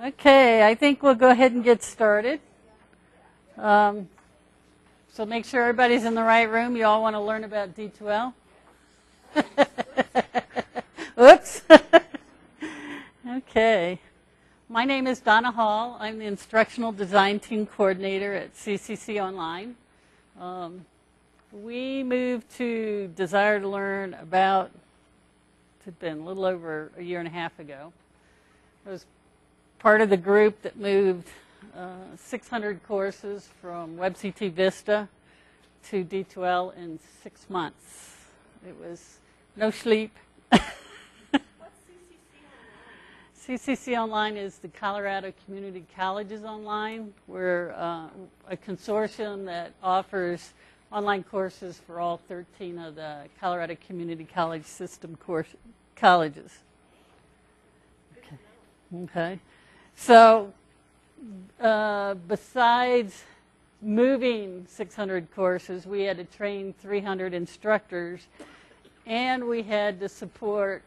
Okay, I think we'll go ahead and get started. So make sure everybody's in the right room. You all want to learn about D2L? Oops. Okay. My name is Donna Hall. I'm the Instructional Design Team Coordinator at CCC Online. We moved to Desire to Learn about, it's been a little over a year and a half ago. I was part of the group that moved 600 courses from WebCT Vista to D2L in 6 months. It was no sleep. What's CCC Online? CCC Online is the Colorado Community Colleges Online. We're a consortium that offers online courses for all 13 of the Colorado Community College System colleges. Okay. So besides moving 600 courses, we had to train 300 instructors, and we had to support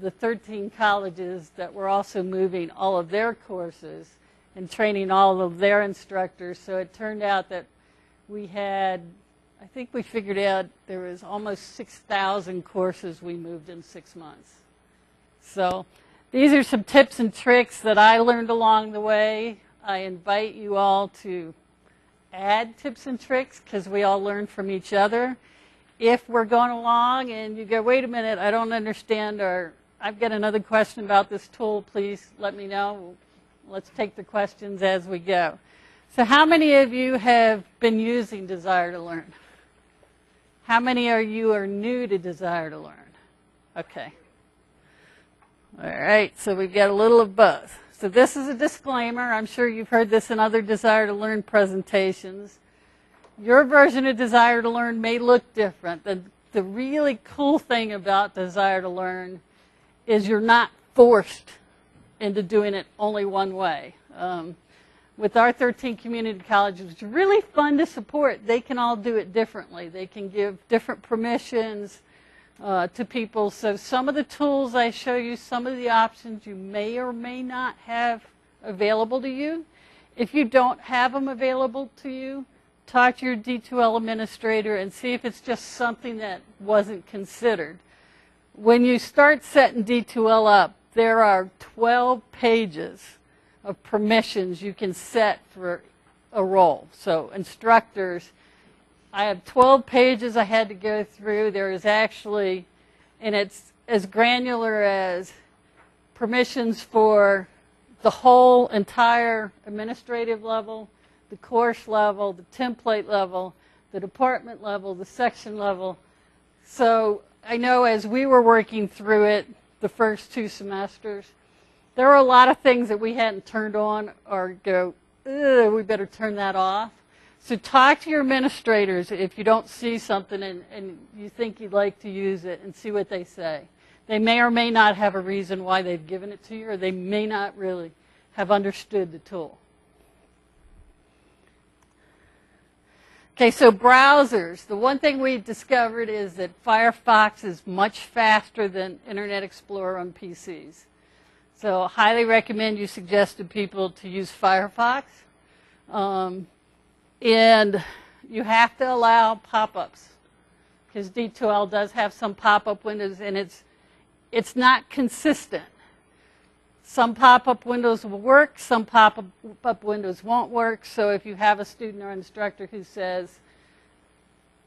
the 13 colleges that were also moving all of their courses and training all of their instructors. So it turned out that we had, I think we figured out there was almost 6,000 courses we moved in 6 months. So these are some tips and tricks that I learned along the way. I invite you all to add tips and tricks because we all learn from each other. If we're going along and you go, wait a minute, I don't understand, or I've got another question about this tool, please let me know. Let's take the questions as we go. So how many of you have been using Desire to Learn? How many of you are new to Desire to Learn? Okay. All right, so we've got a little of both. So this is a disclaimer. I'm sure you've heard this in other Desire to Learn presentations. Your version of Desire to Learn may look different. The really cool thing about Desire to Learn is you're not forced into doing it only one way. With our 13 community colleges, it's really fun to support. They can all do it differently. They can give different permissions to people. So some of the tools I show you, some of the options you may or may not have available to you. If you don't have them available to you, talk to your D2L administrator and see if it's just something that wasn't considered. When you start setting D2L up, there are 12 pages of permissions you can set for a role. So instructors, I have 12 pages I had to go through. There is actually, and it's as granular as permissions for the whole entire administrative level, the course level, the template level, the department level, the section level. So I know as we were working through it the first 2 semesters, there were a lot of things that we hadn't turned on or go, ugh, we better turn that off. So talk to your administrators if you don't see something and you think you'd like to use it and see what they say. They may or may not have a reason why they've given it to you, or they may not really have understood the tool. Okay, so browsers. The one thing we discovered is that Firefox is much faster than Internet Explorer on PCs. So I highly recommend you suggest to people to use Firefox. And you have to allow pop-ups because D2L does have some pop-up windows, and it's not consistent. Some pop-up windows will work, some pop-up windows won't work. So if you have a student or instructor who says,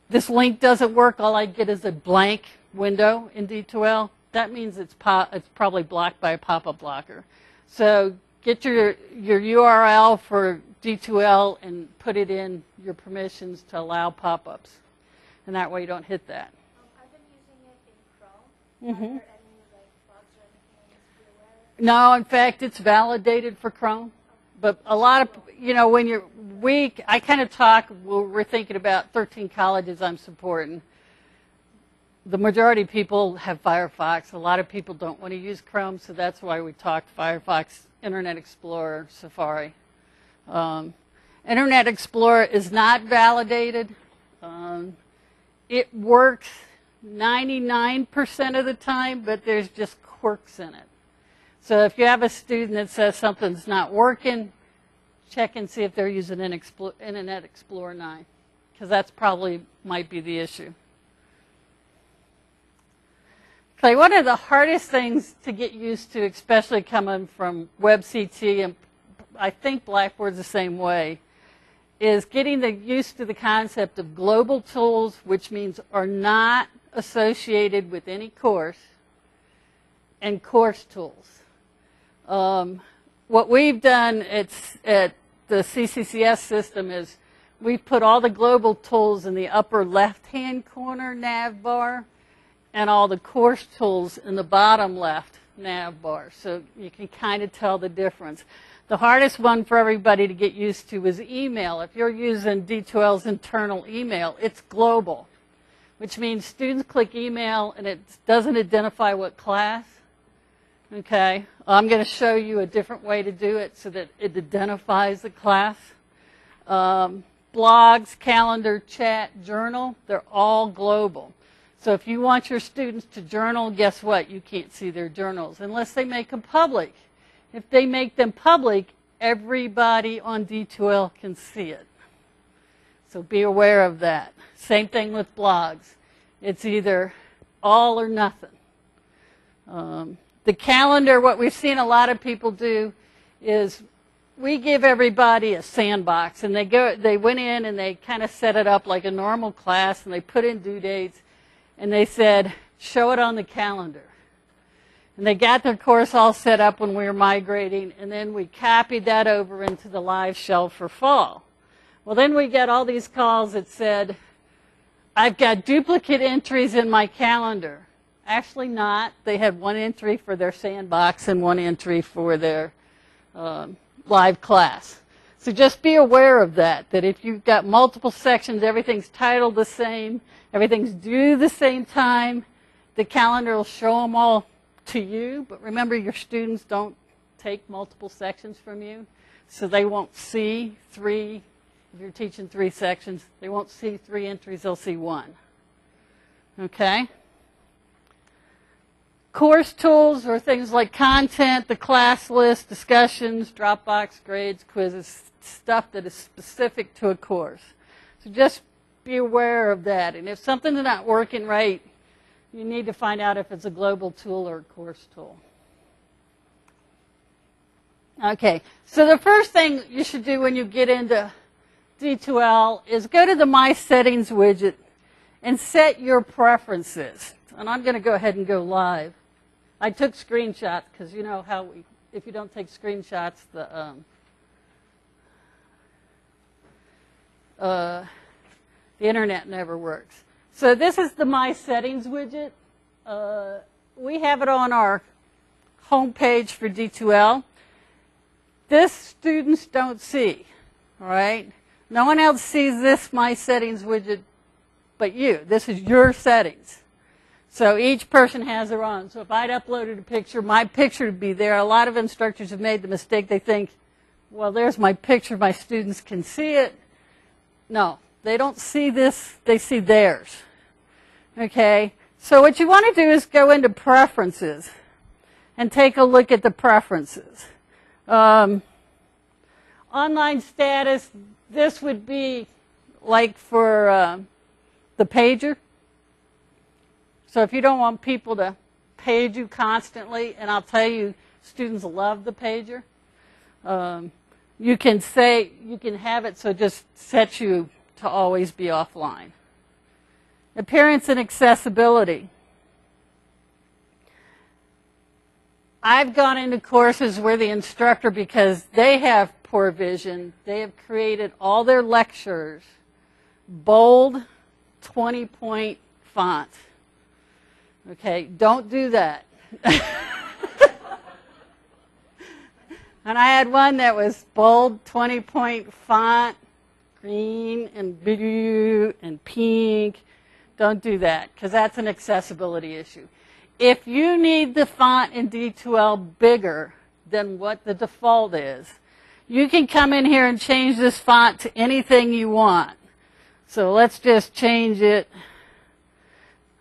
this link doesn't work, all I get is a blank window in D2L, that means it's probably blocked by a pop-up blocker. So get your URL for D2L and put it in your permissions to allow pop-ups. And that way you don't hit that. I've been using it in Chrome. Mm-hmm. Are there any bugs or anything to be aware of? No, in fact, it's validated for Chrome. But a lot of, when you're weak, I kind of talk, we're thinking about 13 colleges I'm supporting. The majority of people have Firefox. A lot of people don't want to use Chrome, so that's why we talked Firefox, Internet Explorer, Safari. Internet Explorer is not validated. It works 99% of the time, but there's just quirks in it. So if you have a student that says something's not working, check and see if they're using Internet Explorer 9, because that's probably might be the issue. Okay, one of the hardest things to get used to, especially coming from WebCT, and I think Blackboard's the same way, is getting used to the concept of global tools, which means are not associated with any course, and course tools. What we've done at the CCCS system is we've put all the global tools in the upper left-hand corner nav bar, and all the course tools in the bottom left nav bar. So you can kind of tell the difference. The hardest one for everybody to get used to is email. If you're using D2L's internal email, it's global, which means students click email and it doesn't identify what class. Okay, I'm going to show you a different way to do it so that it identifies the class. Blogs, calendar, chat, journal, they're all global. So if you want your students to journal, guess what? You can't see their journals unless they make them public. If they make them public, everybody on D2L can see it. So be aware of that. Same thing with blogs. It's either all or nothing. The calendar, what we've seen a lot of people do is we give everybody a sandbox, and they went in and they kind of set it up like a normal class, and they put in due dates. And they said, show it on the calendar. And they got their course all set up when we were migrating, and then we copied that over into the live shell for fall. Well, then we got all these calls that said, I've got duplicate entries in my calendar. Actually not. They had one entry for their sandbox and one entry for their live class. So just be aware of that, that if you've got multiple sections, everything's titled the same, everything's due the same time, the calendar will show them all to you. But remember, your students don't take multiple sections from you, so they won't see three. If you're teaching 3 sections, they won't see 3 entries, they'll see 1. Okay? Course tools are things like content, the class list, discussions, Dropbox, grades, quizzes, stuff that is specific to a course. So just be aware of that. And if something's not working right, you need to find out if it's a global tool or a course tool. Okay, so the first thing you should do when you get into D2L is go to the My Settings widget and set your preferences. And I'm going to go ahead and go live. I took screenshots because you know how if you don't take screenshots, the internet never works. So this is the My Settings widget. We have it on our home page for D2L. This students don't see, all right? No one else sees this My Settings widget but you. This is your settings. So each person has their own. So if I'd uploaded a picture, my picture would be there. A lot of instructors have made the mistake. They think, well, there's my picture. My students can see it. No, they don't see this. They see theirs. Okay? So what you want to do is go into Preferences and take a look at the preferences. Online status, this would be like for the pager. So if you don't want people to page you constantly, and I'll tell you, students love the pager, you can have it so it just sets you to always be offline. Appearance and accessibility. I've gone into courses where the instructor, because they have poor vision, they have created all their lectures bold 20-point font. Okay, don't do that. And I had one that was bold 20-point font, green and blue and pink. Don't do that, because that's an accessibility issue. If you need the font in D2L bigger than what the default is, you can come in here and change this font to anything you want. So let's just change it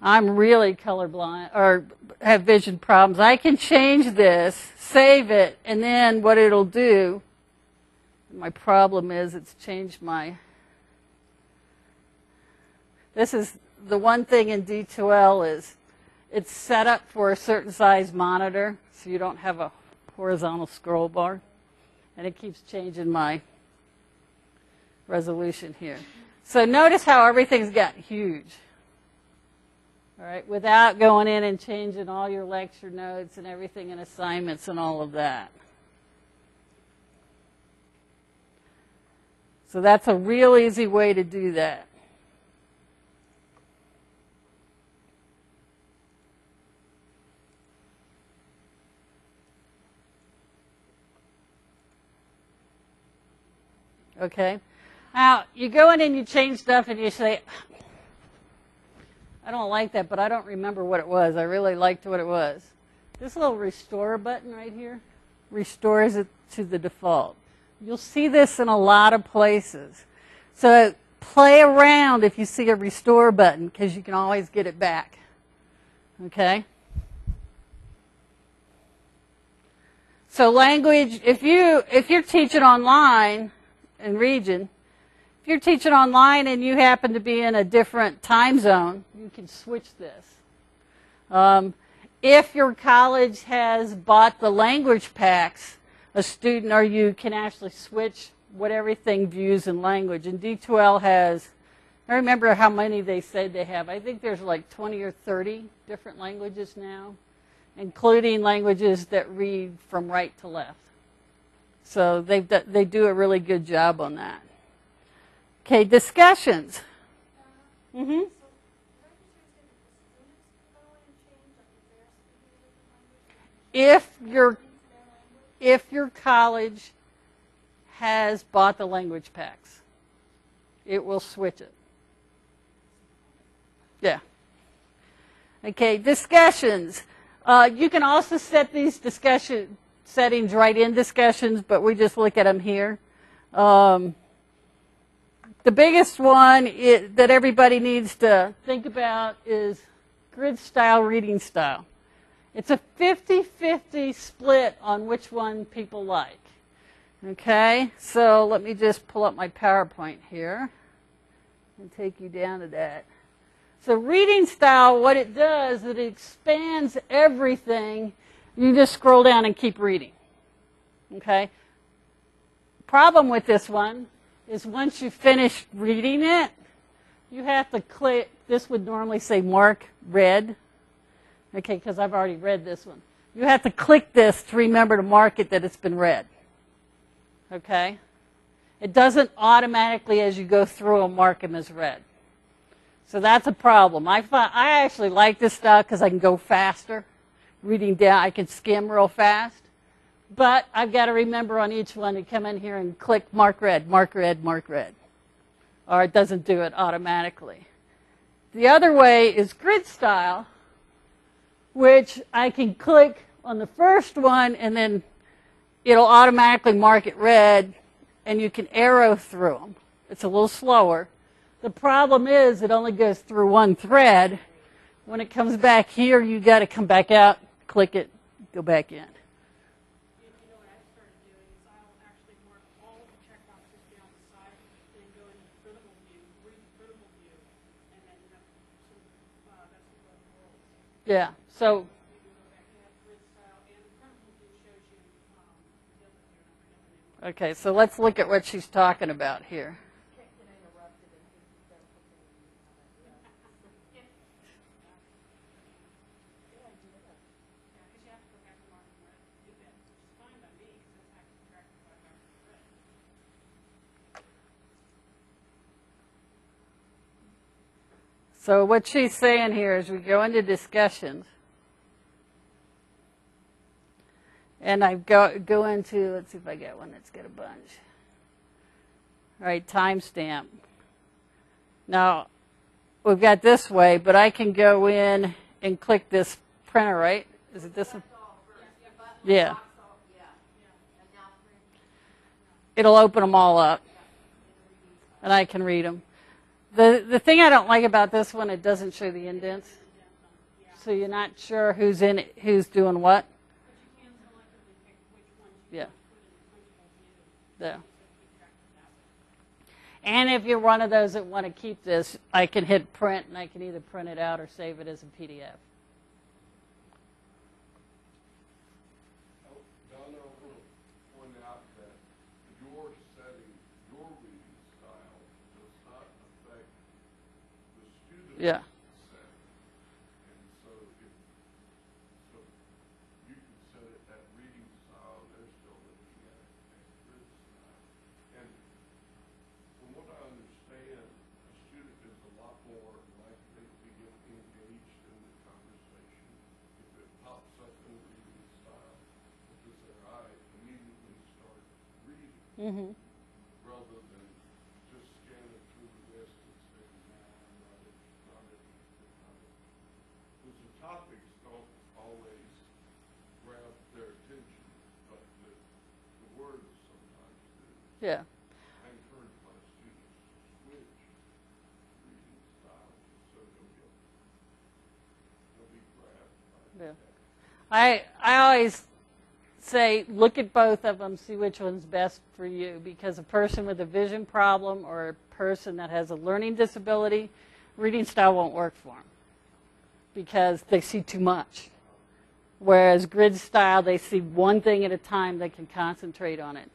I'm really colorblind or have vision problems. I can change this, save it, and then what it'll do, my problem is it's changed my, this is the one thing in D2L is it's set up for a certain size monitor, so you don't have a horizontal scroll bar, and it keeps changing my resolution here. So notice how everything's gotten huge. All right, without going in and changing all your lecture notes and everything and assignments and all of that. So that's a real easy way to do that. Okay. Now, you go in and you change stuff and you say, I don't like that, but I don't remember what it was. I really liked what it was. This little restore button right here restores it to the default. You'll see this in a lot of places. So play around if you see a restore button because you can always get it back. Okay? So language, if you're teaching online in region, if you're teaching online and you happen to be in a different time zone, you can switch this. If your college has bought the language packs, a student or you can actually switch what everything views in language. And D2L has, I remember how many they said they have. I think there's like 20 or 30 different languages now, including languages that read from right to left. So they do a really good job on that. Okay, discussions. Mm-hmm. If your college has bought the language packs, it will switch it. Yeah. Okay, discussions. You can also set these discussion settings right in discussions, but we just look at them here. The biggest one that everybody needs to think about is grid style, reading style. It's a 50-50 split on which one people like. Okay, so let me just pull up my PowerPoint here and take you down to that. So reading style, what it does, it expands everything. You just scroll down and keep reading. Okay? Problem with this one is once you finish reading it, you have to click, this would normally say mark read. Okay, because I've already read this one. You have to click this to remember to mark it that it's been read. Okay? It doesn't automatically, as you go through them, mark them as read. So that's a problem. I actually like this style because I can go faster. Reading down, I can skim real fast. But I've got to remember on each one to come in here and click mark read, mark read, mark read. Or it doesn't do it automatically. The other way is grid style, which I can click on the first one and then it'll automatically mark it red and you can arrow through them. It's a little slower. The problem is it only goes through one thread. When it comes back here, you got to come back out, click it, go back in. You know what I started doing is I'll actually mark all of the checkboxes down the side, then go into the printable view, read the printable view, and then that's the rules. Yeah. So. You go back to that grid style, and the printable view shows you the other view. Okay, so let's look at what she's talking about here. So what she's saying here is we go into discussions. And I go into, let's see if I get one that's got a bunch. All right, timestamp. Now, we've got this way, but I can go in and click this printer, right? Is it this one? Yeah. It'll open them all up. And I can read them. The thing I don't like about this one, it doesn't show the indents. So you're not sure who's in it, who's doing what. But you can selectively pick which ones you Yeah. want to put in the printable view. Yeah. So keep track of that way. And if you're one of those that want to keep this, I can hit print, and I can either print it out or save it as a PDF. Donna, I want to point out that your setting, your reading style does not affect the student's Yeah. setting. And so you can set it at reading style, they're still looking at it as grid style. And from what I understand, a student is a lot more likely to get engaged in the conversation if it pops up in reading style, because their eye immediately starts reading, Mm-hmm. rather than just scanning through the list and saying, nah, not it, not it, not it. Because the topics don't always grab their attention, but the words sometimes do. Yeah. I encourage my students to switch reading styles so they'll be grabbed by Yeah. the text. I always say look at both of them, see which one's best for you, because a person with a vision problem or a person that has a learning disability, reading style won't work for them because they see too much. Whereas grid style, they see one thing at a time, they can concentrate on it.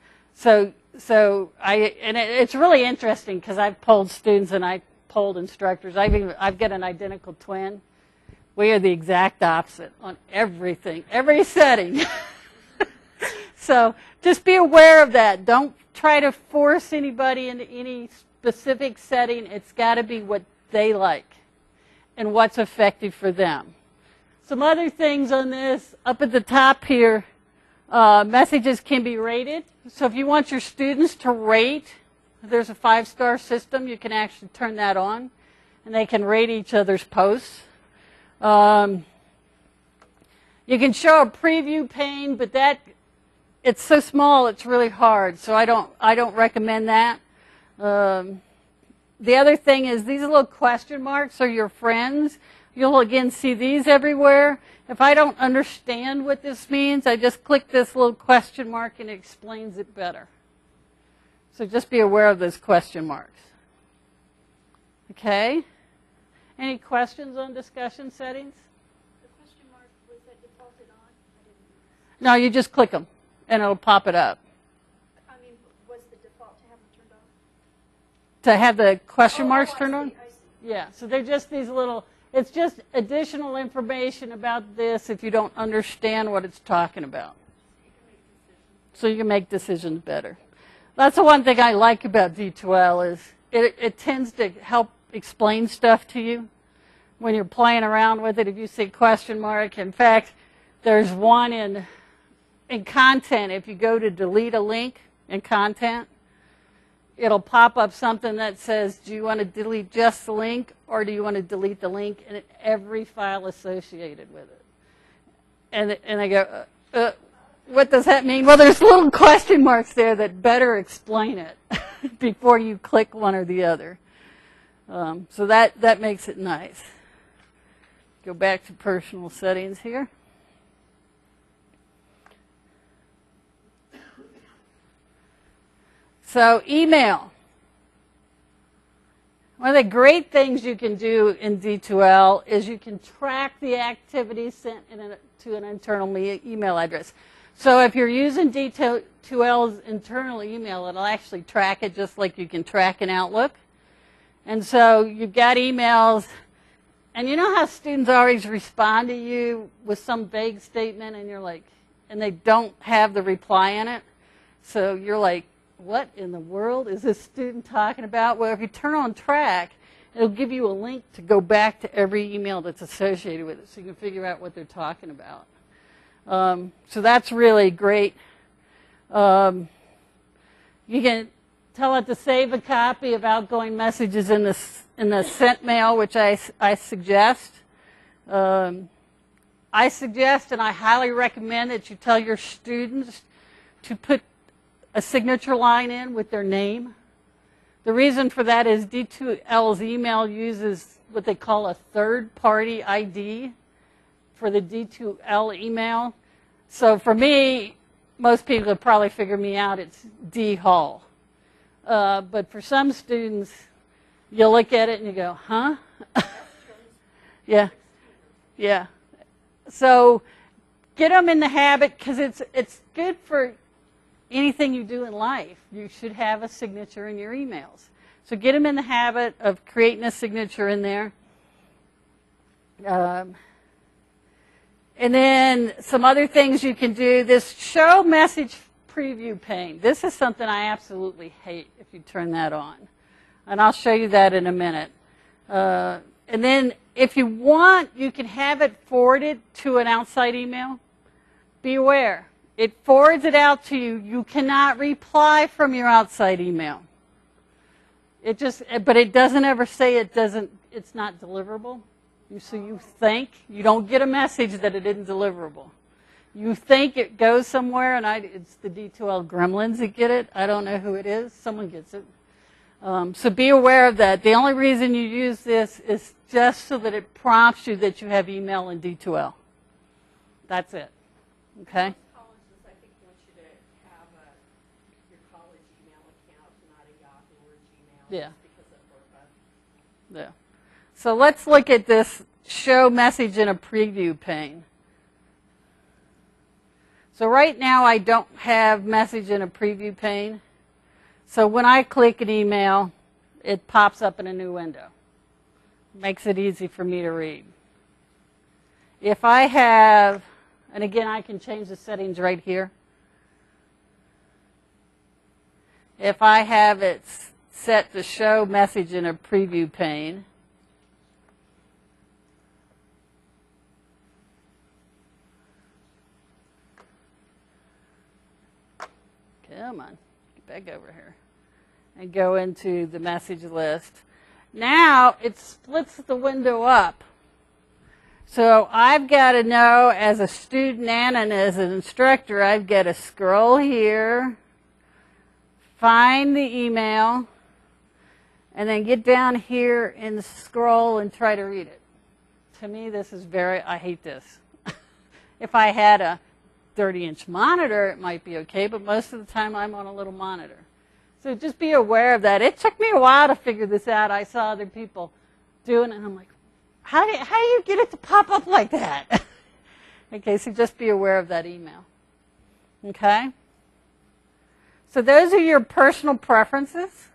It's really interesting because I've polled students and I polled instructors. I've got an identical twin. We are the exact opposite on everything, every setting. So just be aware of that. Don't try to force anybody into any specific setting. It's got to be what they like and what's effective for them. Some other things on this, up at the top here, messages can be rated. So if you want your students to rate, there's a 5-star system. You can actually turn that on, and they can rate each other's posts. You can show a preview pane, but it's so small it's really hard. So I don't recommend that. The other thing is these little question marks are your friends. You'll again see these everywhere. If I don't understand what this means, I just click this little question mark and it explains it better. So just be aware of those question marks. Okay? Any questions on discussion settings? The question mark, was that defaulted on? I didn't. No, you just click them and it'll pop it up. I mean, was the default to have them turned on? To have the question marks turned on? I see. Yeah, so they're just these little, it's just additional information about this if you don't understand what it's talking about. So you can make decisions better. That's the one thing I like about D2L is it tends to help explain stuff to you when you're playing around with it. If you see question mark, in fact, there's one in content. If you go to delete a link in content, it'll pop up something that says, do you want to delete just the link or do you want to delete the link and every file associated with it? And I go, what does that mean? Well, there's little question marks there that better explain it before you click one or the other. So that makes it nice. Go back to personal settings here. So email. One of the great things you can do in D2L is you can track the activities sent to an internal email address. So if you're using D2L's internal email, it'll actually track it just like you can track in Outlook. And so you've got emails, and you know how students always respond to you with some vague statement, and you're like, and they don't have the reply in it. So you're like, what in the world is this student talking about? Well, if you turn on track, it'll give you a link to go back to every email that's associated with it, so you can figure out what they're talking about. So that's really great. You can tell it to save a copy of outgoing messages in the sent mail, which I suggest. I suggest and I highly recommend that you tell your students to put a signature line in with their name. The reason for that is D2L's email uses what they call a third-party ID. for the D2L email. So for me, most people have probably figured me out, it's D Hall. But for some students, you'll look at it and you go, huh? Yeah, yeah. So get them in the habit, because it's good for anything you do in life. You should have a signature in your emails. So get them in the habit of creating a signature in there. And then some other things you can do. This show message preview pane. This is something I absolutely hate if you turn that on. And I'll show you that in a minute. And then if you want, you can have it forwarded to an outside email. Be aware. It forwards it out to you. You cannot reply from your outside email. But it doesn't ever say it's not deliverable. So you think, you don't get a message that it isn't deliverable. You think it goes somewhere, and it's the D2L gremlins that get it. I don't know who it is. Someone gets it. So be aware of that. The only reason you use this is just so that it prompts you that you have email in D2L. That's it. Okay? Colleges, I think, want you to have your college email account, not a Yahoo or Gmail. Yeah. Because of Yeah. So let's look at this show message in a preview pane. So right now I don't have message in a preview pane. So when I click an email, it pops up in a new window. Makes it easy for me to read. If I have, and again I can change the settings right here. If I have it set to show message in a preview pane, come on, get back over here, and go into the message list. Now it splits the window up. So I've got to know, as a student and as an instructor, I've got to scroll here, find the email, and then get down here and scroll and try to read it. To me, this is I hate this. If I had a 30-inch monitor, it might be okay, but most of the time I'm on a little monitor. So just be aware of that. It took me a while to figure this out. I saw other people doing it, and I'm like, how do you get it to pop up like that? Okay, so just be aware of that email. Okay? So those are your personal preferences.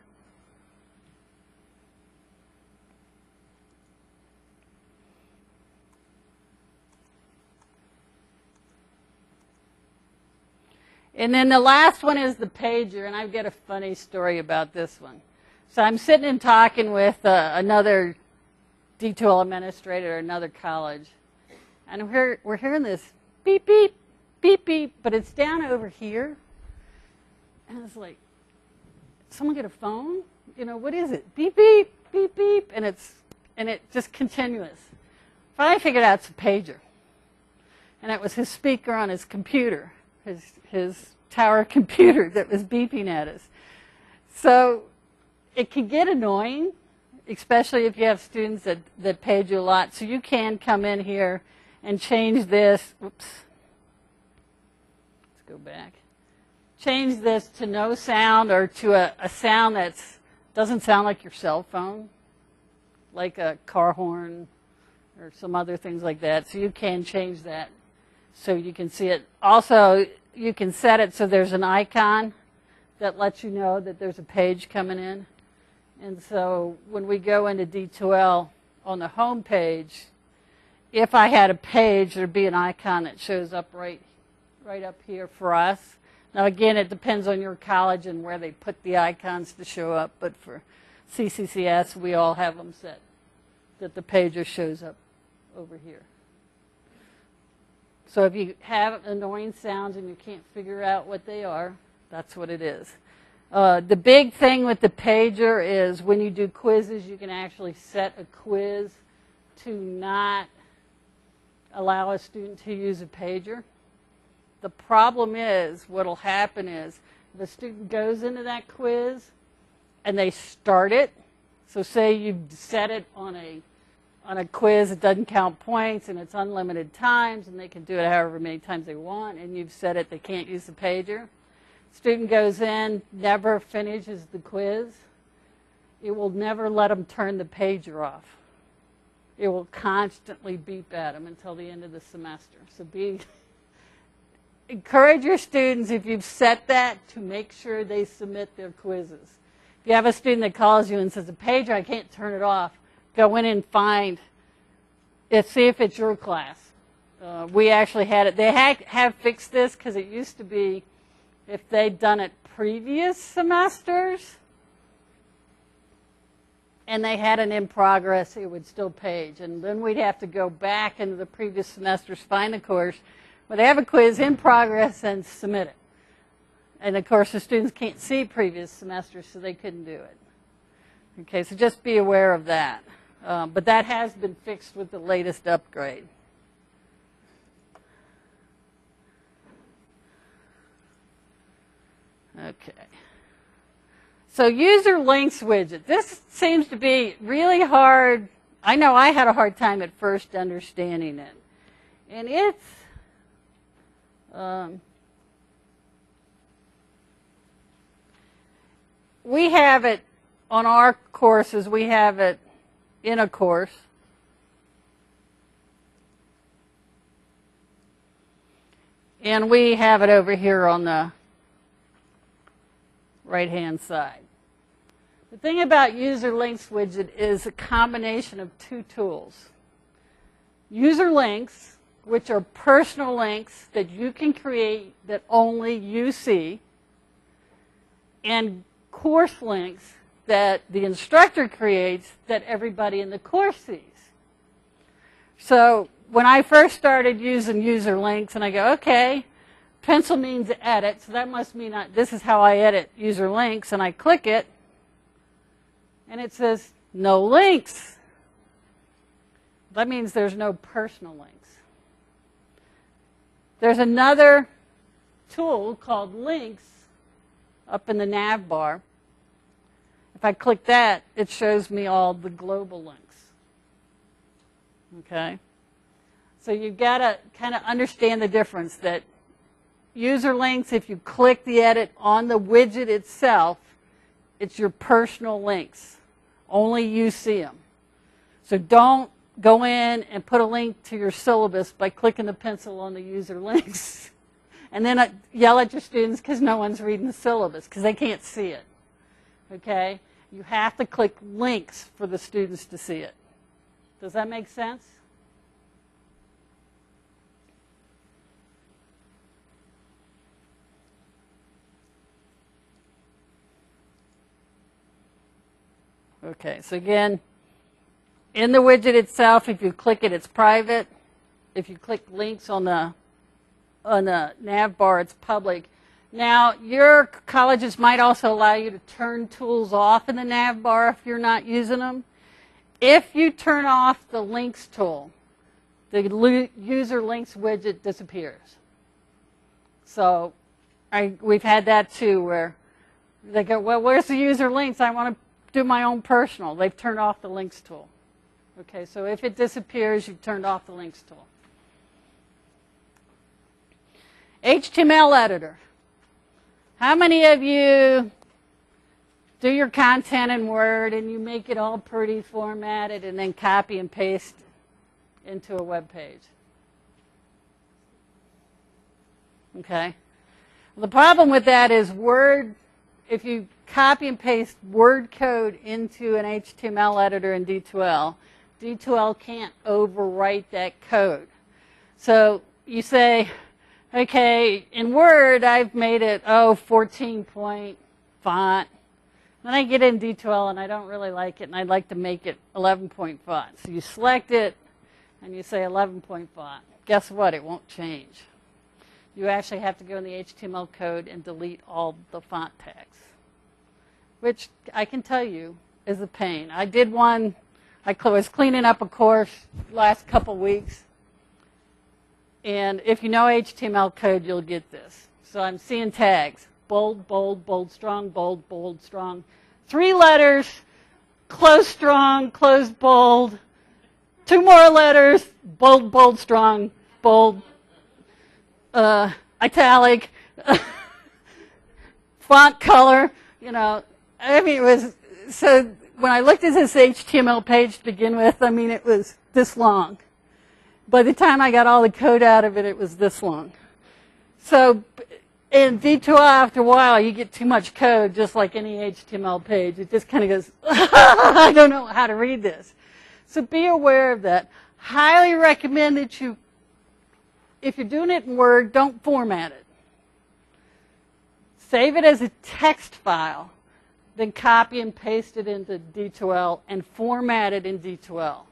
And then the last one is the pager, and I've got a funny story about this one. So I'm sitting and talking with another D2L administrator at another college, and we're hearing this beep, beep, beep, beep, but it's down over here. And it's like, someone get a phone? You know, what is it? Beep, beep, beep, beep, and it's just continuous. Finally figured out it's a pager. And it was his speaker on his computer, his tower computer that was beeping at us. So it can get annoying, especially if you have students that page you a lot. So you can come in here and change this. Oops. Let's go back. Change this to no sound, or to a sound that doesn't sound like your cell phone, like a car horn or some other things like that. So you can change that so you can see it. Also, you can set it so there's an icon that lets you know that there's a page coming in. And so when we go into D2L on the home page, if I had a page, there'd be an icon that shows up right up here for us. Now again, it depends on your college and where they put the icons to show up, but for CCCS, we all have them set that the pager shows up over here. So if you have annoying sounds and you can't figure out what they are, that's what it is. The big thing with the pager is when you do quizzes, you can actually set a quiz to not allow a student to use a pager. The problem is, what will happen is, if a student goes into that quiz and they start it, so say you've set it on on a quiz, it doesn't count points, and it's unlimited times, and they can do it however many times they want, and you've said it, they can't use the pager. Student goes in, never finishes the quiz. It will never let them turn the pager off. It will constantly beep at them until the end of the semester. So encourage your students, if you've set that, to make sure they submit their quizzes. If you have a student that calls you and says, the pager, I can't turn it off, go in and find it, see if it's your class. We actually had it. They have fixed this because it used to be if they'd done it previous semesters and they had an in progress, it would still page. And then we'd have to go back into the previous semesters, find the course where they have a quiz in progress and submit it. And of course, the students can't see previous semesters, so they couldn't do it. Okay, so just be aware of that. But that has been fixed with the latest upgrade. Okay. So user links widget. This seems to be really hard. I know I had a hard time at first understanding it. And it's we have it on our courses. We have it in a course. And we have it over here on the right-hand side. The thing about user links widget is a combination of two tools. User links, which are personal links that you can create that only you see, and course links that the instructor creates that everybody in the course sees. So when I first started using user links, and I go, okay, pencil means edit, so that must mean this is how I edit user links, and I click it, and it says no links. That means there's no personal links. There's another tool called links up in the nav bar. If I click that, it shows me all the global links. Okay? So you've got to kind of understand the difference that user links, if you click the edit on the widget itself, it's your personal links. Only you see them. So don't go in and put a link to your syllabus by clicking the pencil on the user links. And then yell at your students because no one's reading the syllabus because they can't see it. Okay? You have to click links for the students to see it. Does that make sense? Okay, so again, in the widget itself, if you click it, it's private. If you click links on the nav bar, it's public. Now, your colleges might also allow you to turn tools off in the nav bar if you're not using them. If you turn off the links tool, the user links widget disappears. So we've had that too, where they go, well, where's the user links? I want to do my own personal. They've turned off the links tool. Okay, so if it disappears, you've turned off the links tool. HTML editor. How many of you do your content in Word and you make it all pretty formatted and then copy and paste into a web page? Okay. Well, the problem with that is Word, if you copy and paste Word code into an HTML editor in D2L, D2L can't overwrite that code. So you say, okay, in Word, I've made it, 14-point font. Then I get in D2L and I don't really like it, and I'd like to make it 11-point font. So you select it, and you say 11-point font. Guess what? It won't change. You actually have to go in the HTML code and delete all the font tags, which I can tell you is a pain. I did one. I was cleaning up a course last couple weeks. And if you know HTML code, you'll get this. So I'm seeing tags. Bold, bold, bold, strong, bold, bold, strong. 3 letters, close, strong, close, bold. 2 more letters, bold, bold, strong, bold, italic, font color, you know. I mean, it was, so when I looked at this HTML page to begin with, I mean, it was this long. By the time I got all the code out of it, it was this long. So in D2L, after a while, you get too much code, just like any HTML page. It just kind of goes, I don't know how to read this. So be aware of that. Highly recommend that you, if you're doing it in Word, don't format it. Save it as a text file, then copy and paste it into D2L and format it in D2L.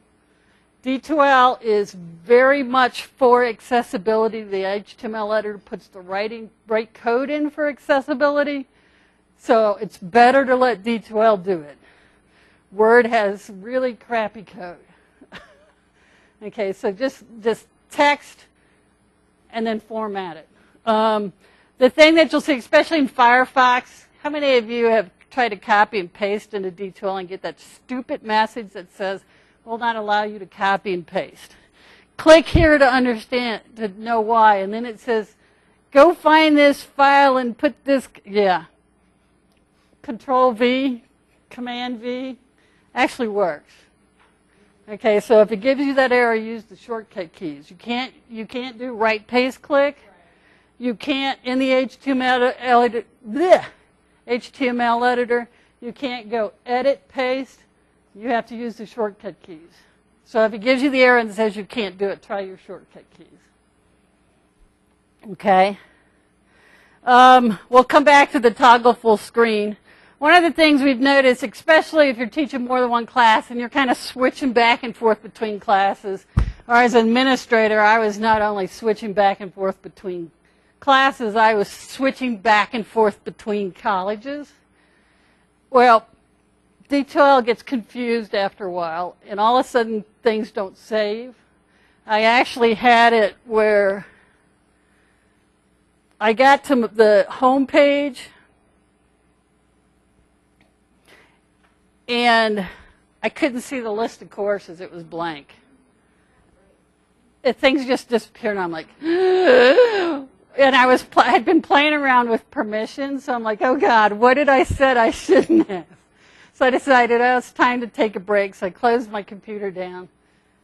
D2L is very much for accessibility. The HTML editor puts the right code in for accessibility. So it's better to let D2L do it. Word has really crappy code. Okay, so just text and then format it. The thing that you'll see, especially in Firefox, how many of you have tried to copy and paste into D2L and get that stupid message that says, will not allow you to copy and paste? Click here to understand, to know why. And then it says, go find this file and put this, yeah. Control V, Command V, actually works. Okay, so if it gives you that error, use the shortcut keys. You can't do right paste click. You can't, in the HTML editor, you can't go edit paste. You have to use the shortcut keys. So if it gives you the error and says you can't do it, try your shortcut keys. Okay. We'll come back to the toggle full screen. One of the things we've noticed, especially if you're teaching more than one class and you're kind of switching back and forth between classes, or as an administrator, I was not only switching back and forth between classes, I was switching back and forth between colleges. Well, D2L gets confused after a while, and all of a sudden things don't save. I actually had it where I got to the home page, and I couldn't see the list of courses. It was blank. Things just disappeared, and I'm like, and I had been playing around with permissions, so I'm like, oh God, what did I said I shouldn't have? So I decided, oh, it's time to take a break. So I closed my computer down,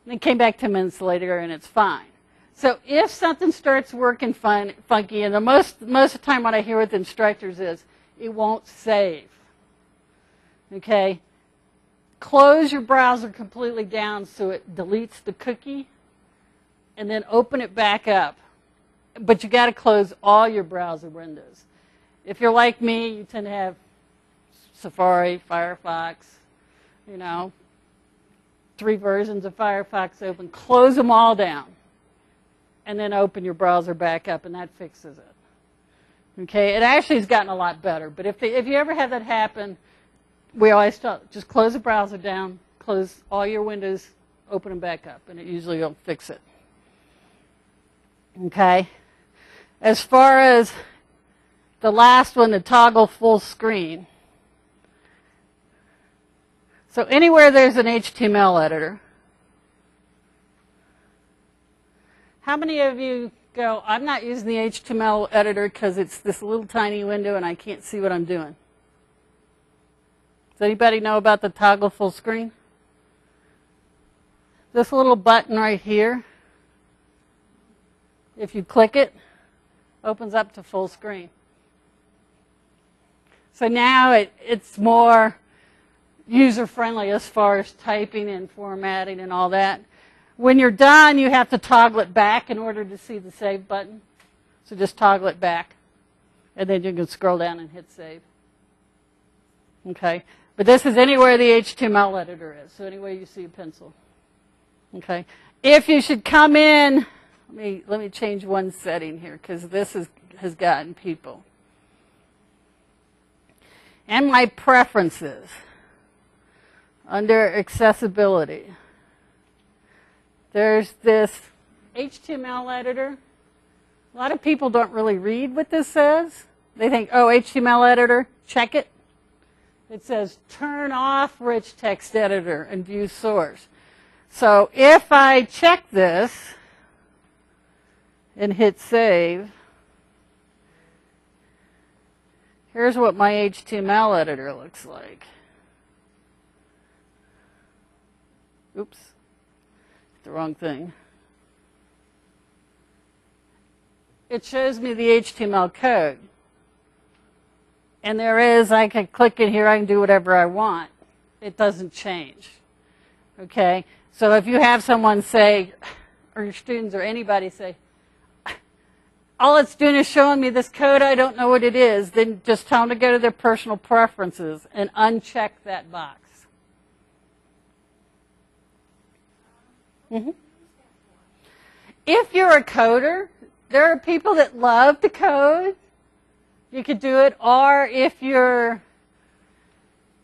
and then came back 10 minutes later, and it's fine. So if something starts working funky, and most of the time what I hear with instructors is, it won't save. Okay? Close your browser completely down so it deletes the cookie, and then open it back up. But you got to close all your browser windows. If you're like me, you tend to have Safari, Firefox, you know, 3 versions of Firefox open. Close them all down, and then open your browser back up, and that fixes it. Okay, it actually has gotten a lot better. But if you ever have that happen, we always just close the browser down, close all your windows, open them back up, and it usually will fix it. Okay, as far as the last one, the toggle full screen. So anywhere there's an HTML editor, how many of you go, I'm not using the HTML editor because it's this little tiny window and I can't see what I'm doing? Does anybody know about the toggle full screen? This little button right here, if you click it, opens up to full screen. So now it's more user-friendly as far as typing and formatting and all that. When you're done, you have to toggle it back in order to see the save button. So just toggle it back, and then you can scroll down and hit save. Okay, but this is anywhere the HTML editor is, so anywhere you see a pencil. Okay, if you should come in, let me change one setting here because this has gotten people. And my preferences. Under accessibility, there's this HTML editor. A lot of people don't really read what this says. They think, oh, HTML editor, check it. It says turn off rich text editor and view source. So if I check this and hit save, here's what my HTML editor looks like. Oops, the wrong thing. It shows me the HTML code. And there is, I can click in here, I can do whatever I want. It doesn't change. Okay? So if you have someone say, or your students or anybody say, all it's doing is showing me this code, I don't know what it is, then just tell them to go to their personal preferences and uncheck that box. Mm-hmm. If you're a coder, there are people that love to code. You could do it, or if you're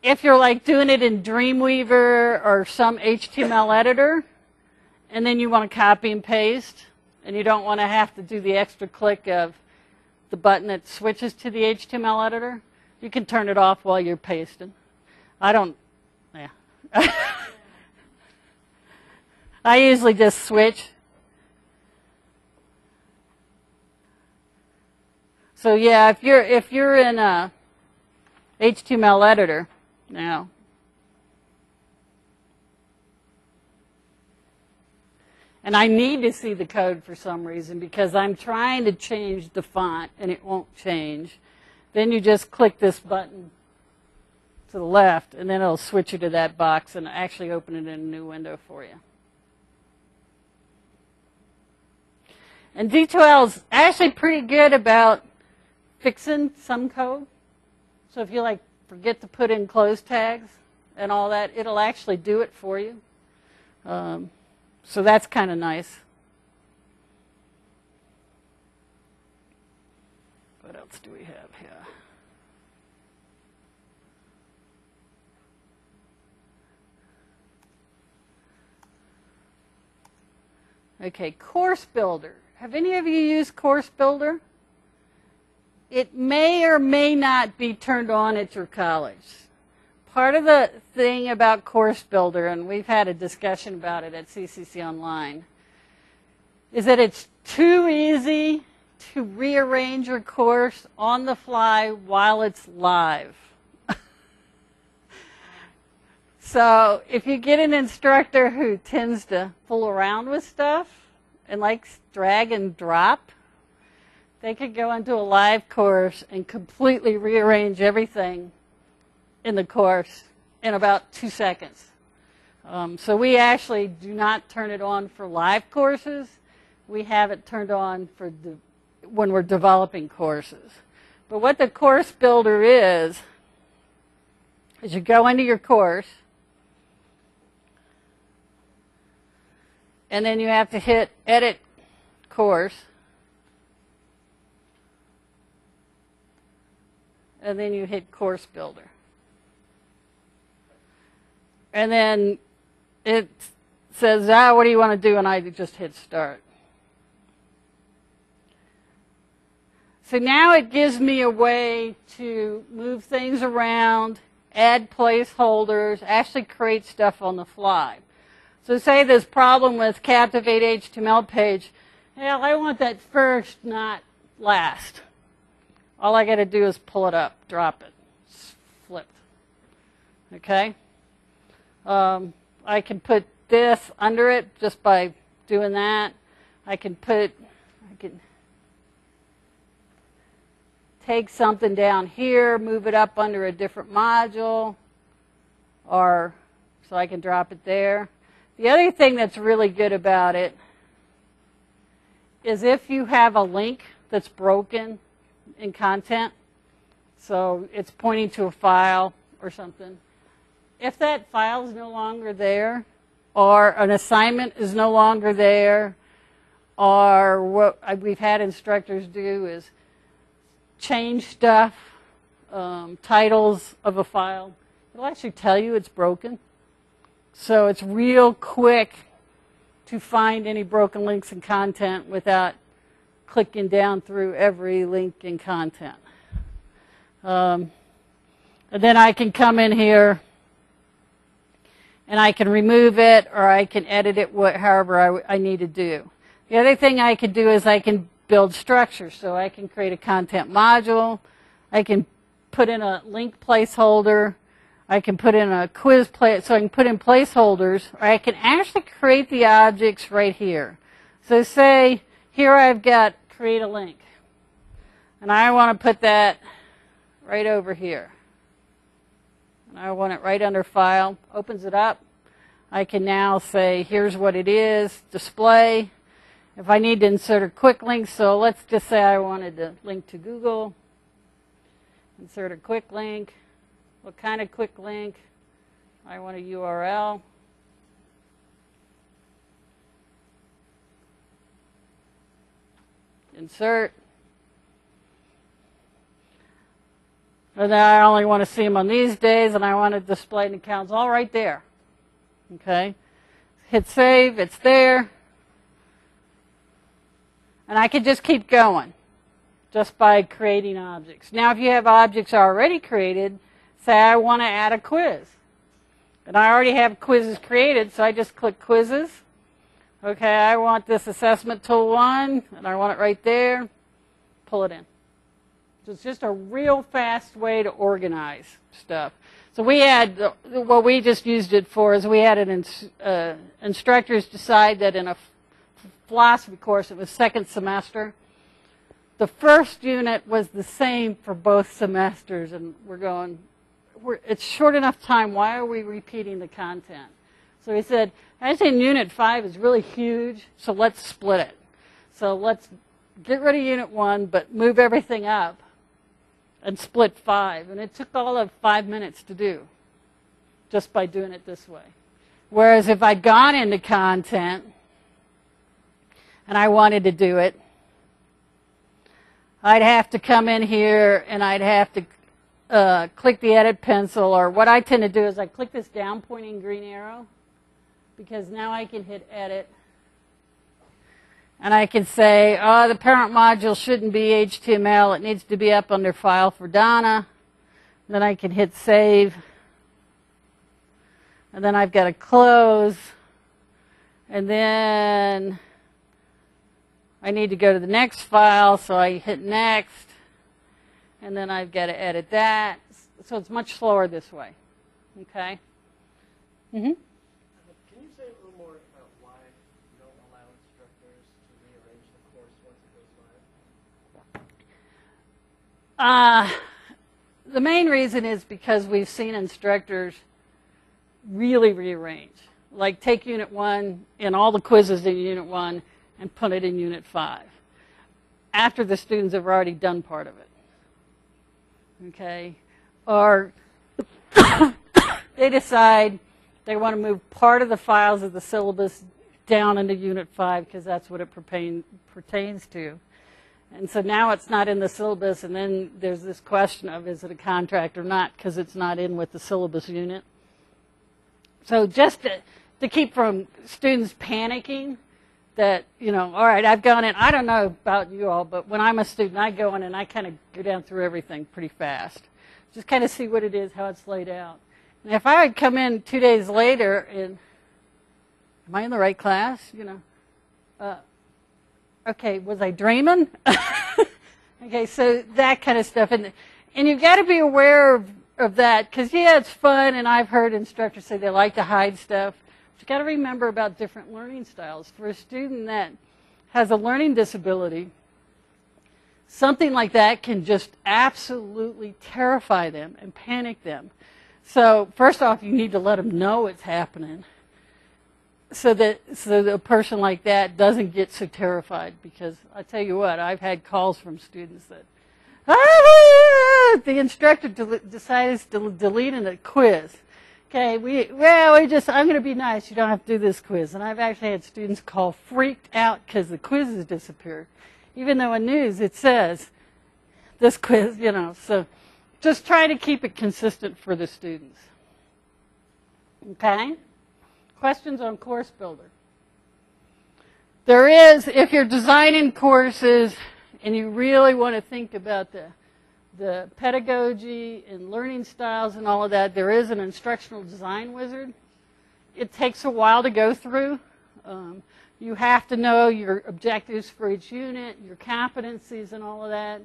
like doing it in Dreamweaver or some HTML editor, and then you want to copy and paste, and you don't want to have to do the extra click of the button that switches to the HTML editor, you can turn it off while you're pasting. I don't, yeah. I usually just switch. So yeah, if you're in a HTML editor now, and I need to see the code for some reason because I'm trying to change the font and it won't change, then you just click this button to the left and then it'll switch you to that box and actually open it in a new window for you. And D2L is actually pretty good about fixing some code. So if you like forget to put in close tags and all that, it'll actually do it for you. So that's kind of nice. What else do we have here? Okay, Course Builder. Have any of you used Course Builder? It may or may not be turned on at your college. Part of the thing about Course Builder, and we've had a discussion about it at CCC Online, is that it's too easy to rearrange your course on the fly while it's live. So if you get an instructor who tends to fool around with stuff and likes drag and drop, they could go into a live course and completely rearrange everything in the course in about 2 seconds. So we actually do not turn it on for live courses. We have it turned on for when we're developing courses. But what the Course Builder is you go into your course, and then you have to hit Edit Course. And then you hit Course Builder. And then it says, what do you want to do? And I just hit Start. So now it gives me a way to move things around, add placeholders, actually create stuff on the fly. So say this problem with Captivate HTML page, well, I want that first, not last. All I got to do is pull it up, drop it, it's flipped. Okay? I can put this under it just by doing that. I can take something down here, move it up under a different module, or so I can drop it there. The other thing that's really good about it is if you have a link that's broken in content, so it's pointing to a file or something, if that file is no longer there, or an assignment is no longer there, or what we've had instructors do is change stuff, titles of a file, it'll actually tell you it's broken. So it's real quick to find any broken links in content without clicking down through every link in content. And then I can come in here and I can remove it or I can edit it however I need to do. The other thing I can do is I can build structures. So I can create a content module. I can put in a link placeholder. I can put in a quiz so I can put in placeholders, or I can actually create the objects right here. So say here I've got create a link, and I want to put that right over here. And I want it right under file. Opens it up. I can now say here's what it is, display. If I need to insert a quick link, so let's just say I wanted to link to Google. Insert a quick link. What kind of quick link? I want a URL. Insert. And then I only want to see them on these days, and I want to display the accounts all right there. Okay. Hit save. It's there. And I can just keep going just by creating objects. Now, if you have objects already created, say I want to add a quiz. And I already have quizzes created, so I just click quizzes. Okay, I want this assessment tool 1, and I want it right there. Pull it in. So it's just a real fast way to organize stuff. So we had, what we just used it for is we had instructors decide that in a philosophy course, it was second semester. The first unit was the same for both semesters, and we're going, it's short enough time, why are we repeating the content? So he said, actually unit 5 is really huge, so let's split it. So let's get rid of unit 1, but move everything up and split 5. And it took all of 5 minutes to do, just by doing it this way. Whereas if I'd gone into content, and I wanted to do it, I'd have to come in here and I'd have to click the edit pencil, or what I tend to do is I click this down pointing green arrow, because now I can hit edit and I can say, oh, the parent module shouldn't be HTML, it needs to be up under file for Donna. Then I can hit save, and then I've got to close, and then I need to go to the next file, so I hit next, and then I've got to edit that. So it's much slower this way. Okay? Mm-hmm. Can you say a little more about why you don't allow instructors to rearrange the course once it goes live? The main reason is because we've seen instructors really rearrange. Like take Unit 1 and all the quizzes in Unit 1 and put it in Unit 5 after the students have already done part of it. Okay? Or they decide they want to move part of the files of the syllabus down into Unit 5 because that's what it pertains to. And so now it's not in the syllabus, and then there's this question of is it a contract or not because it's not in with the syllabus unit. So just to keep from students panicking, that, you know, all right, I've gone in, I don't know about you all, but when I'm a student, I go in and I kind of go down through everything pretty fast. Just kind of see what it is, how it's laid out. And if I would come in 2 days later and, am I in the right class? You know, okay, was I dreaming? Okay, so that kind of stuff. And you've got to be aware of that, because, yeah, it's fun, and I've heard instructors say they like to hide stuff. You've got to remember about different learning styles. For a student that has a learning disability, something like that can just absolutely terrify them and panic them. So first off, you need to let them know it's happening so that a person like that doesn't get so terrified. Because I tell you what, I've had calls from students that, the instructor decides to delete a quiz. Okay, I'm going to be nice. You don't have to do this quiz. And I've actually had students call freaked out because the quiz has disappeared. Even though in news it says this quiz, you know. So just try to keep it consistent for the students. Okay? Questions on Course Builder? There is, if you're designing courses and you really want to think about the pedagogy and learning styles and all of that, there is an instructional design wizard. it takes a while to go through. You have to know your objectives for each unit, your competencies and all of that.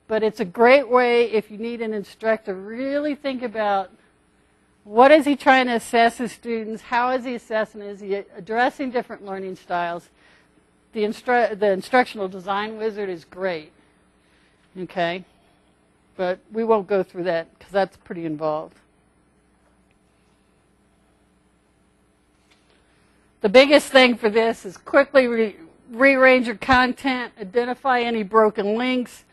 But it's a great way if you need an instructor, really think about what is he trying to assess his students, how is he assessing, is he addressing different learning styles. The instructional design wizard is great, okay? But we won't go through that because that's pretty involved. The biggest thing for this is quickly rearrange your content, identify any broken links,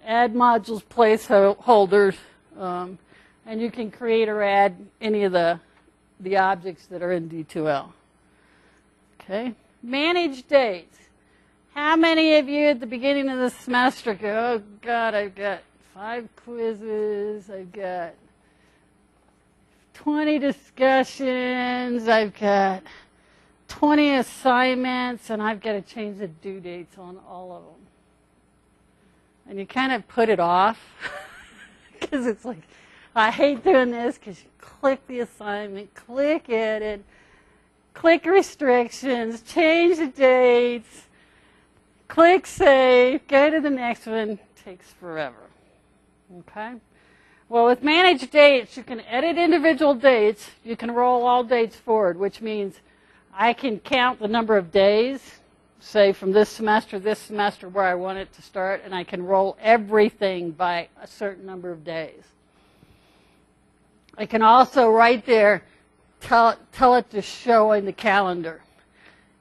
add modules, placeholders, and you can create or add any of the objects that are in D2L. Okay, manage dates. How many of you at the beginning of the semester go, oh God, I've got 5 quizzes, I've got 20 discussions, I've got 20 assignments, and I've got to change the due dates on all of them. And you kind of put it off because it's like, I hate doing this because you click the assignment, click edit, click restrictions, change the dates, click save, go to the next one. It takes forever. Okay? Well, with manage dates, you can edit individual dates. You can roll all dates forward, which means I can count the number of days, say from this semester, where I want it to start, and I can roll everything by a certain number of days. I can also right there tell it to show in the calendar.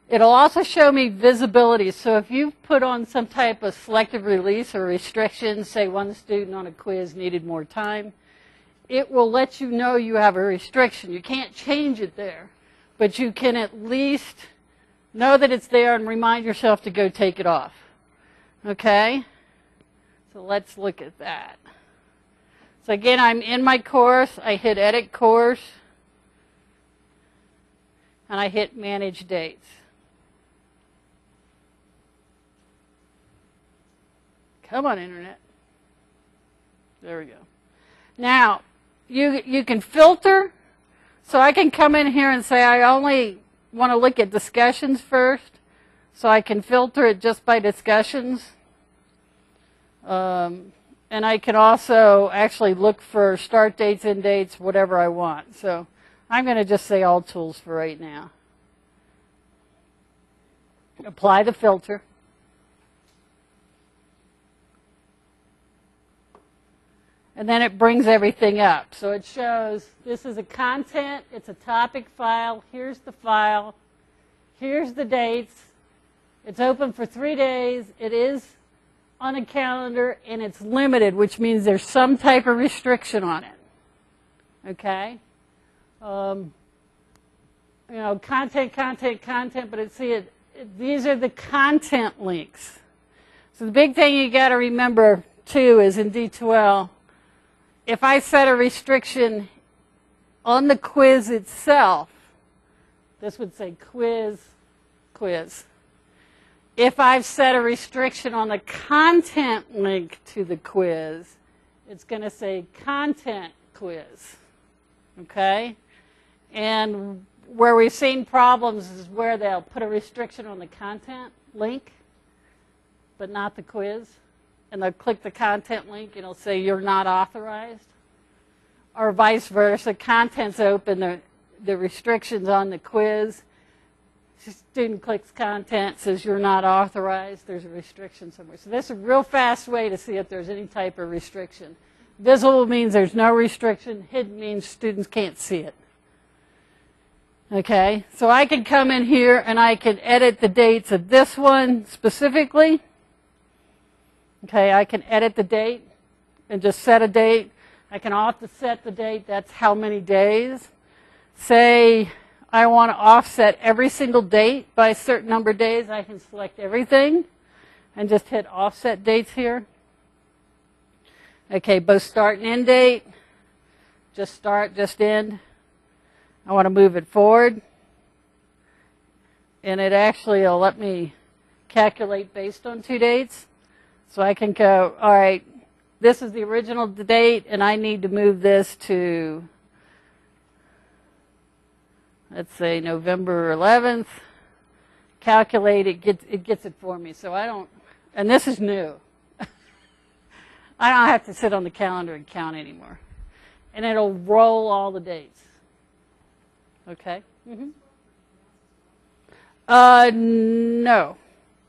It'll also show me visibility. So if you've put on some type of selective release or restrictions, say one student on a quiz needed more time, it will let you know you have a restriction. You can't change it there, but you can at least know that it's there and remind yourself to go take it off. Okay? So let's look at that. So again, I'm in my course. I hit Edit Course. And I hit Manage Dates. Come on, Internet. There we go. Now, you can filter. So I can come in here and say I only want to look at discussions first. So I can filter it just by discussions. And I can also actually look for start dates, end dates, whatever I want. So I'm going to just say all tools for right now. Apply the filter. And then it brings everything up. So it shows this is a content, it's a topic file, here's the file, here's the dates. It's open for 3 days. It is on a calendar, and it's limited, which means there's some type of restriction on it. Okay? You know, content, but these are the content links. So the big thing you got to remember, too, is in D2L, if I set a restriction on the quiz itself, this would say quiz. If I've set a restriction on the content link to the quiz, it's going to say content quiz. Okay? And where we've seen problems is where they'll put a restriction on the content link, but not the quiz. And they'll click the content link and it'll say you're not authorized. Or vice versa, content's open, the restrictions on the quiz. Student clicks content, says you're not authorized, there's a restriction somewhere. So this is a real fast way to see if there's any type of restriction. Visible means there's no restriction. Hidden means students can't see it. Okay, so I can come in here and I can edit the dates of this one specifically. Okay, I can edit the date and just set a date. I can offset the date, that's how many days. Say I want to offset every single date by a certain number of days. I can select everything and just hit offset dates here. Okay, both start and end date. Just start, just end. I want to move it forward. And it actually will let me calculate based on 2 dates. So I can go, all right, this is the original date, and I need to move this to, let's say November 11th, calculate, it gets it for me. So I don't, and this is new. I don't have to sit on the calendar and count anymore. And it'll roll all the dates. Okay? No.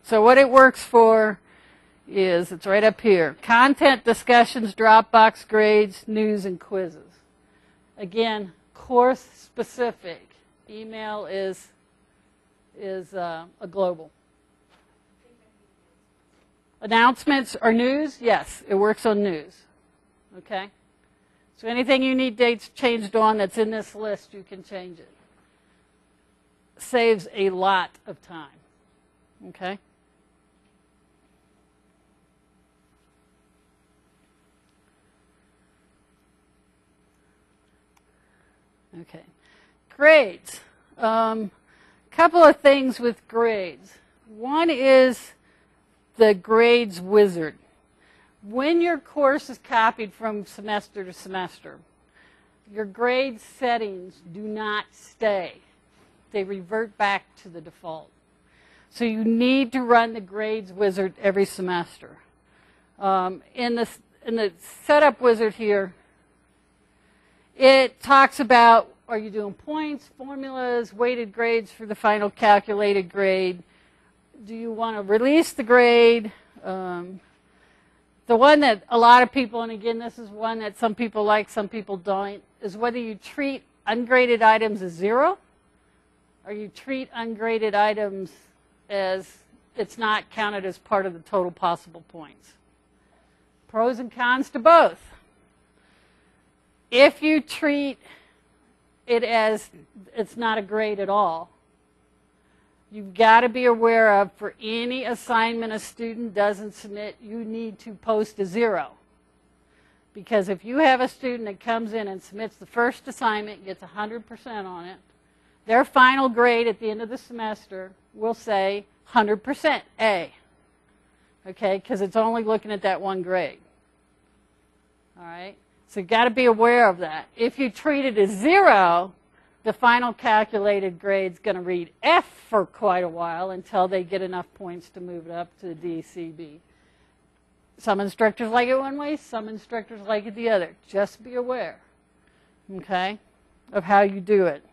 So what it works for is, it's right up here, content, discussions, Dropbox grades, news, and quizzes. Again, course specific. Email is a global. Announcements or news? Yes, it works on news. Okay? So anything you need dates changed on that's in this list, you can change it. Saves a lot of time. Okay? Okay. Grades. Couple of things with grades. One is the grades wizard. When your course is copied from semester to semester, your grade settings do not stay. They revert back to the default. So you need to run the grades wizard every semester. In the setup wizard here, it talks about, are you doing points, formulas, weighted grades for the final calculated grade? Do you want to release the grade? The one that a lot of people, and again, this is one that some people like, some people don't, is whether you treat ungraded items as 0, or you treat ungraded items as it's not counted as part of the total possible points. Pros and cons to both. If you treat it as it's not a grade at all, you've got to be aware of, for any assignment a student doesn't submit, you need to post a 0. Because if you have a student that comes in and submits the first assignment, gets 100% on it, their final grade at the end of the semester will say 100% A. Okay, because it's only looking at that one grade. All right, so you've got to be aware of that. If you treat it as 0, the final calculated grade is going to read F for quite a while until they get enough points to move it up to the DCB. Some instructors like it one way, some instructors like it the other. Just be aware, okay, of how you do it.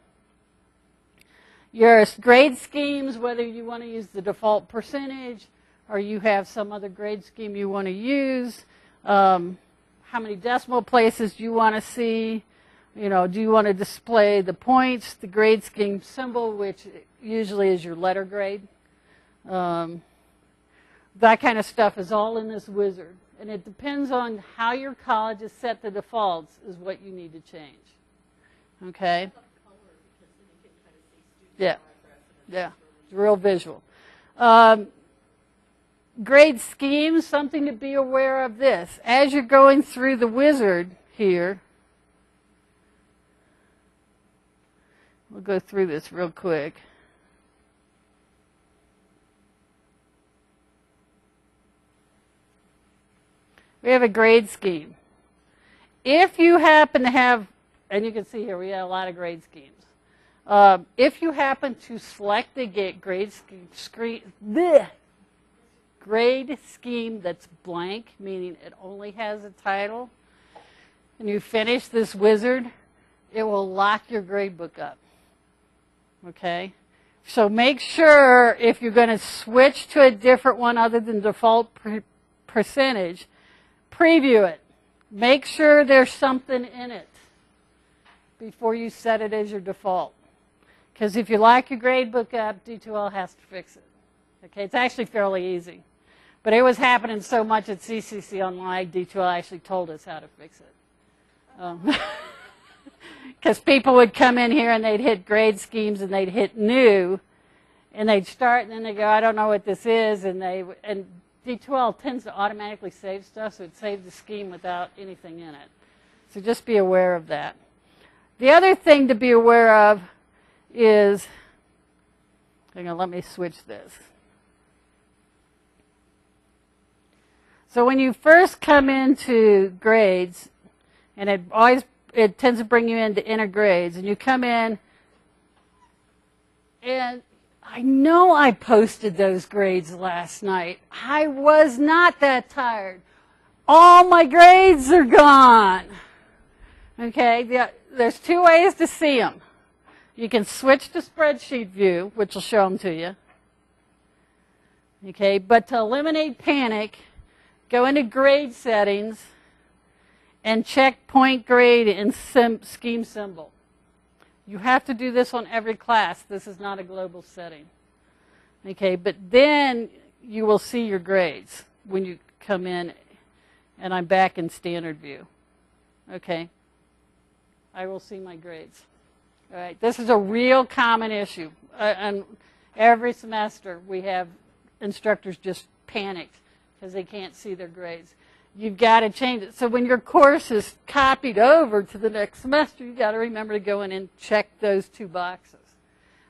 Your grade schemes, whether you want to use the default percentage or you have some other grade scheme you want to use, how many decimal places do you want to see? You know, do you want to display the points, the grade scheme symbol, which usually is your letter grade? That kind of stuff is all in this wizard. And it depends on how your college has set the defaults is what you need to change. Okay? Yeah. Yeah. It's real visual. Grade schemes, something to be aware of this. As you're going through the wizard here, we'll go through this real quick. We have a grade scheme. If you happen to have, and you can see here we have a lot of grade schemes. If you happen to select the grade scheme that's blank, meaning it only has a title, and you finish this wizard, it will lock your grade book up. Okay? So make sure if you're going to switch to a different one other than default percentage, preview it. Make sure there's something in it before you set it as your default. Because if you lock your grade book up, D2L has to fix it. Okay? It's actually fairly easy. But it was happening so much at CCC Online, D2L actually told us how to fix it. Because people would come in here and they'd hit grade schemes and they'd hit new, and they'd start and then they go, I don't know what this is, and D2L tends to automatically save stuff, so it saves the scheme without anything in it. So just be aware of that. The other thing to be aware of is, hang on, let me switch this. So when you first come into grades, and it tends to bring you into inner grades, and you come in And I know I posted those grades last night. I was not that tired. All my grades are gone. Okay, there's two ways to see them. You can switch to spreadsheet view, which will show them to you. Okay, but to eliminate panic, go into grade settings and check point grade in scheme symbol. You have to do this on every class. This is not a global setting. Okay, but then you will see your grades when you come in, and I'm back in standard view. Okay, I will see my grades. All right, this is a real common issue. And every semester we have instructors just panicked because they can't see their grades. You've got to change it. So when your course is copied over to the next semester, you've got to remember to go in and check those two boxes.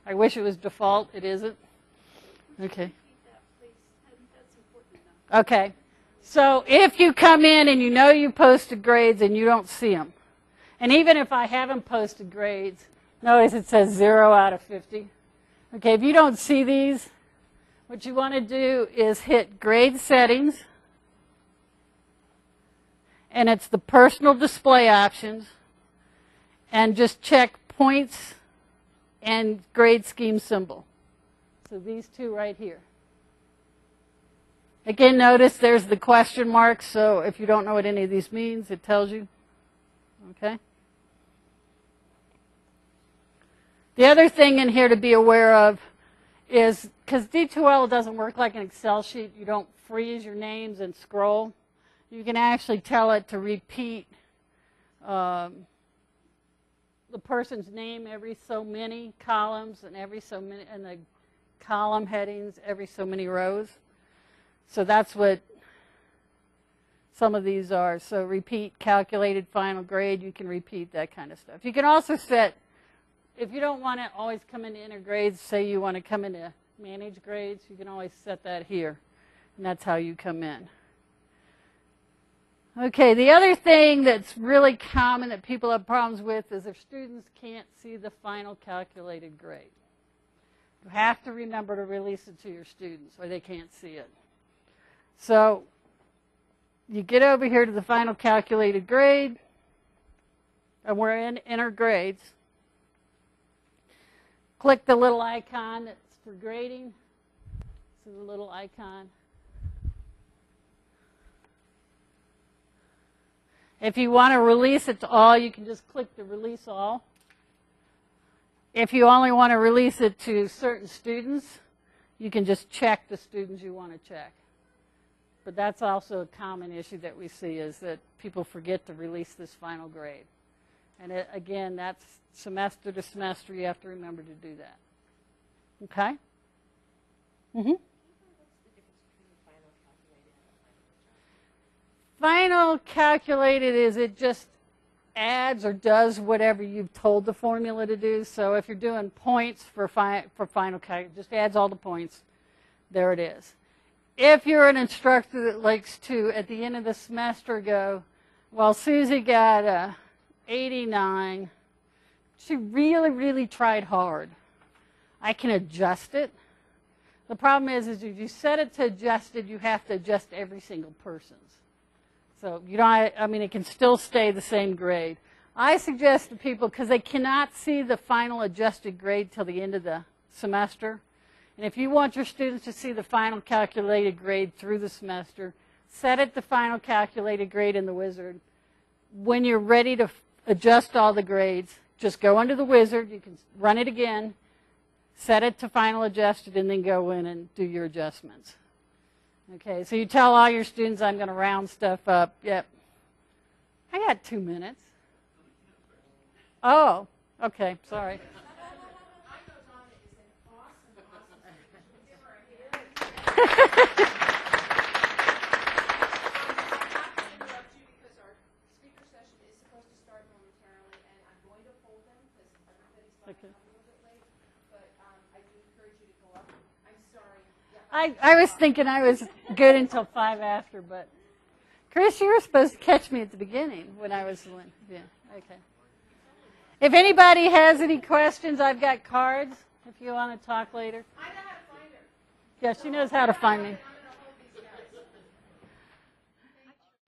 I wish it was default. It isn't. Okay. Okay. So if you come in and you know you posted grades and you don't see them, and even if I haven't posted grades, notice it says 0 out of 50. Okay, if you don't see these, what you want to do is hit grade settings, and it's the personal display options, and just check points and grade scheme symbol. So these two right here. Again, notice there's the question mark, so if you don't know what any of these means, it tells you. Okay? The other thing in here to be aware of is, because D2L doesn't work like an Excel sheet, you don't freeze your names and scroll. You can actually tell it to repeat the person's name every so many columns and every so many, and the column headings every so many rows. So that's what some of these are. So repeat calculated final grade, you can repeat that kind of stuff. You can also set, if you don't want to always come into enter grades, say you want to come into manage grades, you can always set that here. And that's how you come in. Okay, the other thing that's really common that people have problems with is if students can't see the final calculated grade. You have to remember to release it to your students or they can't see it. So you get over here to the final calculated grade, and we're in enter grades. Click the little icon that's for grading. So the little icon. If you want to release it to all, you can just click the release all. If you only want to release it to certain students, you can just check the students you want to check. But that's also a common issue that we see, is that people forget to release this final grade. And again, that's semester to semester. You have to remember to do that. Okay? Mm-hmm. Final calculated is it just adds or does whatever you've told the formula to do. So if you're doing points for final calculate, it just adds all the points. There it is. If you're an instructor that likes to, at the end of the semester, go, well, Susie got 89. She really, really tried hard. I can adjust it. The problem is if you set it to adjusted, you have to adjust every single person's. So you don't, I mean, it can still stay the same grade. I suggest to people, because they cannot see the final adjusted grade till the end of the semester, and if you want your students to see the final calculated grade through the semester, set it to final calculated grade in the wizard. When you're ready to adjust all the grades, just go under the wizard. You can run it again, set it to final adjusted, and then go in and do your adjustments. Okay, so you tell all your students, I'm going to round stuff up. Yep. I got 2 minutes. Oh, okay, sorry. I was thinking I was good until 5 after, but Chris, you were supposed to catch me at the beginning when I was, yeah, okay. If anybody has any questions, I've got cards. if you want to talk later. I know how to find her. Yeah, she knows how to find me.